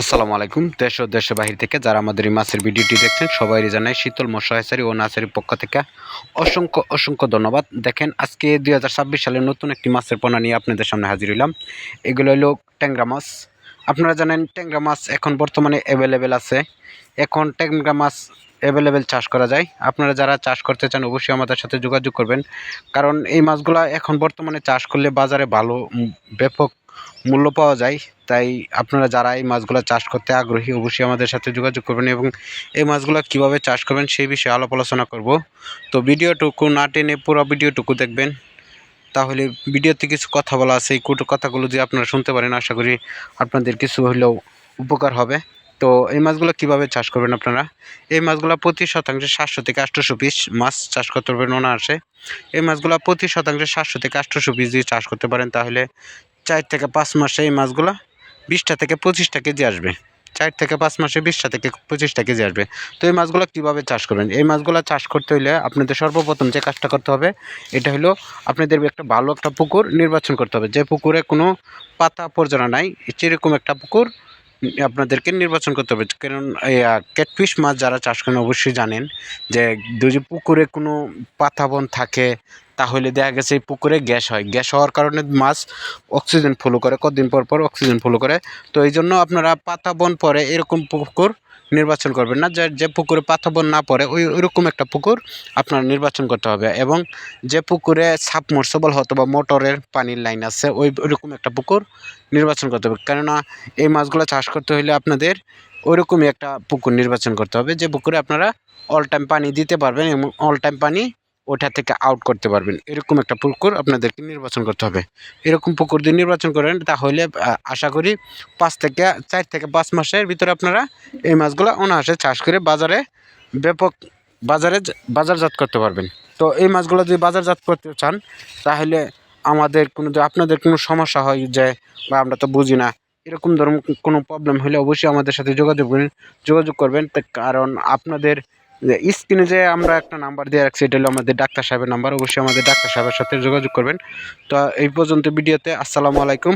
আসসালামু আলাইকুম। দেশ ও দেশের বাহির থেকে যারা আমাদের এই মাছের ভিডিওটি দেখছেন সবাইকে জানাই শীতল মৎস্য হ্যাচারী ও নার্সারির পক্ষ থেকে অসংখ্য ধন্যবাদ। দেখেন আজকে 2026 সালের নতুন একটি মাছের পোনা নিয়ে আপনাদের সামনে হাজির হইলাম। এগুলো হলো ট্যাংরা মাছ। আপনারা জানেন ট্যাংরা মাছ এখন বর্তমানে অ্যাভেলেবেল আছে। এখন ট্যাংরা মাছ অ্যাভেলেবেল চাষ করা যায়। আপনারা যারা চাষ করতে চান অবশ্যই আমাদের সাথে যোগাযোগ করবেন। কারণ এই মাছগুলা এখন বর্তমানে চাষ করলে বাজারে ভালো ব্যাপক মূল্য পাওয়া যায়। তাই আপনারা যারা এই মাছগুলো চাষ করতে আগ্রহী অবশ্যই আমাদের সাথে যোগাযোগ করবেন এবং এই মাছগুলো কীভাবে চাষ করবেন সেই বিষয়ে আলাপ আলোচনা করব। তো ভিডিওটুকু না টেনে পুরো ভিডিওটুকু দেখবেন, তাহলে ভিডিওতে কিছু কথা বলা আছে, এই কথাগুলো যদি আপনারা শুনতে পারেন আশা করি আপনাদের কিছু হলেও উপকার হবে। তো এই মাছগুলো কীভাবে চাষ করবেন আপনারা, এই মাছগুলো প্রতি শতাংশে 700 থেকে 800 পিস মাছ চাষ করতে পারবেন অনায়াসে। এই মাছগুলো প্রতি শতাংশে 700 থেকে 800 পিস দিয়ে চাষ করতে পারেন, তাহলে 4 থেকে 5 মাসে এই মাছগুলো 20টা থেকে 25টা কেজি আসবে। 4 থেকে 5 মাসে 20টা থেকে 25টা কেজি আসবে। তো এই মাছগুলো কীভাবে চাষ করবেন, এই মাছগুলো চাষ করতে হলে আপনাদের সর্বপ্রথম যে কাজটা করতে হবে এটা হলো আপনাদের একটা ভালো একটা পুকুর নির্বাচন করতে হবে, যে পুকুরে কোনো পাতা আবর্জনা নাই সেরকম একটা পুকুর আপনাদেরকে নির্বাচন করতে হবে। কারণ ক্যাটফিশ মাছ যারা চাষ করেন অবশ্যই জানেন যে যদি পুকুরে কোনো পাতা বন থাকে তাহলে দেখা গেছে এই পুকুরে গ্যাস হয়, গ্যাস হওয়ার কারণে মাছ অক্সিজেন ফ্লো করে, কতদিন পর পর অক্সিজেন ফ্লো করে। তো এই জন্য আপনারা পাতা বন পরে এরকম পুকুর নির্বাচন করবেন না, যে পুকুরে পাতা বন না পড়ে ওইরকম একটা পুকুর আপনার নির্বাচন করতে হবে। এবং যে পুকুরে সাবমার্সিবল অথবা মোটরের পানির লাইন আছে ওইরকম একটা পুকুর নির্বাচন করতে হবে। কেননা এই মাছগুলো চাষ করতে হলে আপনাদের ওইরকমই একটা পুকুর নির্বাচন করতে হবে, যে পুকুরে আপনারা অল টাইম পানি দিতে পারবেন এবং অল টাইম পানি ওটা থেকে আউট করতে পারবেন, এরকম একটা পুকুর আপনাদেরকে নির্বাচন করতে হবে। এরকম পুকুর যদি নির্বাচন করেন তাহলে আশা করি 4 থেকে 5 মাসের ভিতরে আপনারা এই মাছগুলো অনায়াসে চাষ করে বাজারে ব্যাপক বাজারজাত করতে পারবেন। তো এই মাছগুলো যদি বাজারজাত করতে চান তাহলে আপনাদের কোনো সমস্যা হয় যে বা আমরা তো বুঝি না, এরকম ধরুন কোনো প্রবলেম হলে অবশ্যই আমাদের সাথে যোগাযোগ করবেন। কারণ আপনাদের স্ক্রিনে যে আমরা একটা নাম্বার দিয়ে রাখছি এটা হলো আমাদের ডাক্তার সাহেবের নাম্বার, অবশ্যই আমাদের ডাক্তার সাহেবের সাথে যোগাযোগ করবেন। তো এই পর্যন্ত ভিডিওতে আসসালামু আলাইকুম।